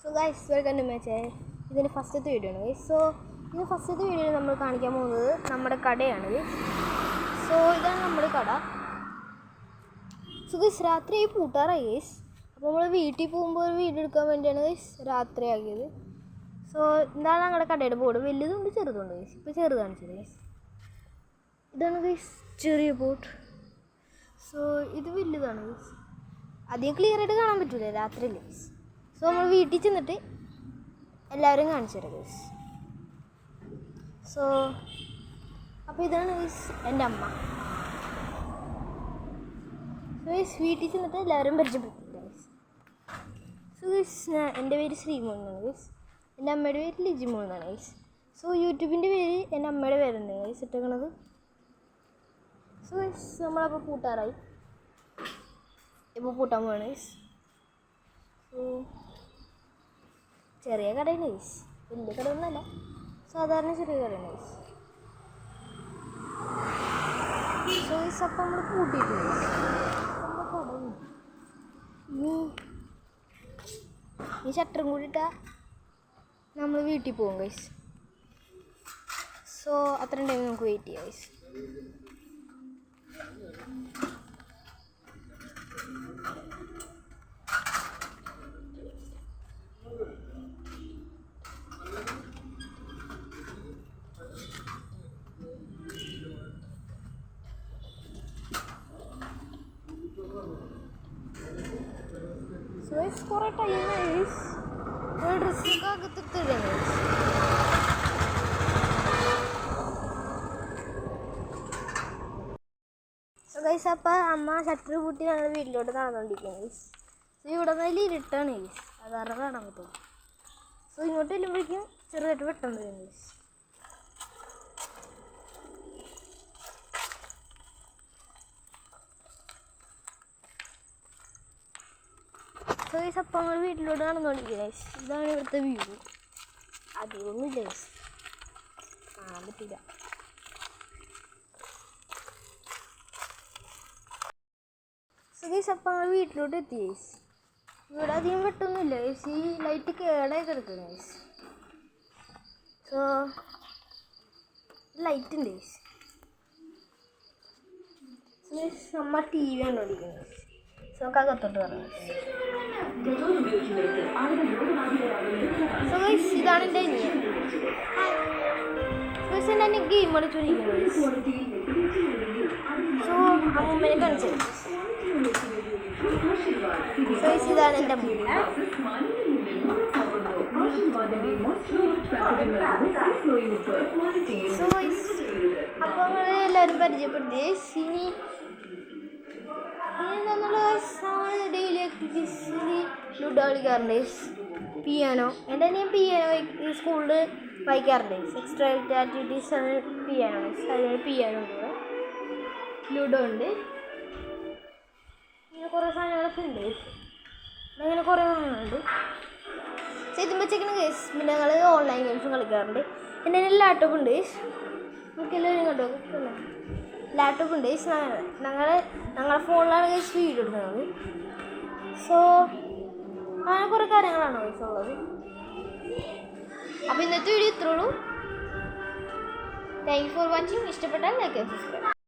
So guys welcome to my channel. ഇതിൻ്റെ ഫസ്റ്റത്തെ video ആണ് ഗൈസ്. സോ ഇത് ഫസ്റ്റത്തെ വീഡിയോയിൽ നമ്മൾ കാണിക്കാൻ പോകുന്നത് നമ്മുടെ കടയാണ് ഗൈസ്. സോ ഇതാണ് നമ്മുടെ കട. സോ ഗൈസ് രാത്രി പൂട്ടാറായി ഗൈസ്. അപ്പോൾ നമ്മൾ വീട്ടിൽ പോകുമ്പോൾ ഒരു വീഡിയോ എടുക്കാൻ വേണ്ടിയാണ് ഗൈസ് രാത്രി ആക്കിയത്. സോ ഇതാണ് ഞങ്ങളുടെ കടയുടെ ബോർഡ്. വലുതുണ്ട് ചെറുതുണ്ട് ഗൈസ്. ഇപ്പോൾ ചെറുത് കാണിച്ചത് ഗൈസ്. ഇതാണ് ഗൈസ് ചെറിയ ബോർഡ്. സോ ഇത് വലുതാണ് ഗൈസ്. അധികം ക്ലിയർ ആയിട്ട് കാണാൻ പറ്റില്ല രാത്രിയിൽ ഗൈസ്. സോ നമ്മൾ വീട്ടിൽ ചെന്നിട്ട് എല്ലാവരും കാണിച്ചു തരാം ഗൈസ്. സോ അപ്പോൾ ഇതാണ് ഗൈസ് എൻ്റെ അമ്മ. സോ ഗൈസ് വീട്ടിൽ ചെന്നിട്ട് എല്ലാവരും പരിചയപ്പെട്ടില്ല ഗൈസ്. സോ ഗൈസ് എൻ്റെ പേര് ശ്രീമോൻ എന്നാണ് ഗൈസ്. എൻ്റെ അമ്മയുടെ പേര് ലിജിമോൻ എന്നാണ് ഗൈസ്. സോ യൂട്യൂബിൻ്റെ പേര് എൻ്റെ അമ്മയുടെ പേരുണ്ട് ഗൈസ് ഇട്ടേക്കണത്. സോ ഗൈസ് നമ്മളപ്പോൾ പൂട്ടാറായി. ഇപ്പോൾ പൂട്ടാൻ പോവാണ് ഗൈസ്. സോ ചെറിയ കടയാണ് ഗൈസ്, വലിയ കടയൊന്നുമല്ല, സാധാരണ ചെറിയ കടയാണ് ഗൈസ്. സോ ഗൈസ് അപ്പം നമ്മൾ പൂട്ടിയിട്ടുണ്ട് ഈ ഷട്ടറും കൂടി ഇട്ടാൽ നമ്മൾ വീട്ടിൽ പോകും ഗൈസ്. സോ അത്രയും ടൈം നമുക്ക് വെയിറ്റ് ചെയ്യാം ഗൈസ്. സോ ഗൈസ് കുറേ ടൈം ഗൈസ് ഡ്രസ്സൊക്കെ അകത്തിട്ടിടും ഗൈസ്. സോ ഗൈസ് അപ്പം അമ്മ ഷട്ടർ പൂട്ടി ഞങ്ങൾ വീട്ടിലോട്ട് നടന്നുകൊണ്ടിരിക്കുകയാണ് ഗൈസ്. സോ ഇവിടെ നല്ല ഇരുട്ടാണ് ഗൈസ്, അത് കാരണം കാണാൻ പറ്റും. സോ ഇങ്ങോട്ട് ചെല്ലുമ്പോഴേക്കും ചെറുതായിട്ട് വെട്ടം വരും ഗൈസ്. സോ ഗൈസ് അപ്പം നമ്മൾ വീട്ടിലോട്ട് നടന്നുകൊണ്ടിരിക്കുക ഗൈസ്. ഇതാണ് ഇവിടുത്തെ വ്യൂ. അധികമൊന്നുമില്ല ഗൈസ്, കാണാൻ പറ്റില്ല. സോ ഗൈസ് അപ്പം നമ്മൾ വീട്ടിലോട്ട് എത്തി ഗൈസ്. ഇവിടെ അധികം വെട്ടൊന്നുമില്ല ഗൈസ്, ഈ ലൈറ്റ് കേടായി കിടക്കുന്നു ഗൈസ്. സോ ലൈറ്റ് ഉണ്ട് ഗൈസ്. സോ ഗൈസ് നമ്മൾ ടി വി കണ്ടുകൊണ്ടിരിക്കുന്നത് ഗൈസ്. സോ നമുക്ക് അകത്തോട്ട് പറഞ്ഞു. സോ ഗൈസ് ഇതാണ് എൻ്റെ അനിയൻ. സോ ഗൈസ് എൻ്റെ അനിയൻ ഗെയിം കളിച്ചുകൊണ്ടിരിക്കുന്നത് ഗൈസ്. സോ അമ്മൂമ്മനെ കാണിച്ചു. സോ ഗൈസ് ഇതാണ് എൻ്റെ അമ്മ. സോ ഗൈസ് അപ്പോൾ നമ്മൾ എല്ലാവരും പരിചയപ്പെടുത്തി. ഇനി ഡെയിലി ആക്ടിവിറ്റീസിൽ ലുഡോ കളിക്കാറുണ്ട്, പിയാനോ. എൻ്റെ ഞാൻ പിയാനോ സ്കൂളിൽ വായിക്കാറുണ്ട്. എക്സ്ട്രാ ആക്ടിവിറ്റീസ് ആണ് പിയാനോ. അതിന് പിയാനോ ഉണ്ട്, ലുഡോ ഉണ്ട്, ഇങ്ങനെ കുറേ സാധനങ്ങളൊക്കെ ഉണ്ട്. അങ്ങനെ കുറേ സാധനങ്ങളുണ്ട്. ചെയ്യുമ്പോൾ വെച്ചേക്കുന്ന കേസ് പിന്നെ ഞങ്ങൾ ഓൺലൈൻ ഗെയിംസും കളിക്കാറുണ്ട്. എൻ്റെ ലാപ്ടോപ്പ് ഉണ്ട്, നമുക്കെല്ലാവരും കണ്ടോ ലാപ്ടോപ്പ് ഉണ്ട്. ഞങ്ങളുടെ ഫോണിലാണ് ഗൈസ് വീഡിയോ എടുക്കുന്നത്. സോ അങ്ങനെ കുറേ കാര്യങ്ങളാണ് ഗൈസ് ഉള്ളത്. അപ്പോൾ ഇന്നത്തെ വീഡിയോ ഇത്രേ ഉള്ളൂ. Thank you for watching. ഇഷ്ടപ്പെട്ടാൽ ലൈക്ക് ആൻഡ് സബ്സ്ക്രൈബ്.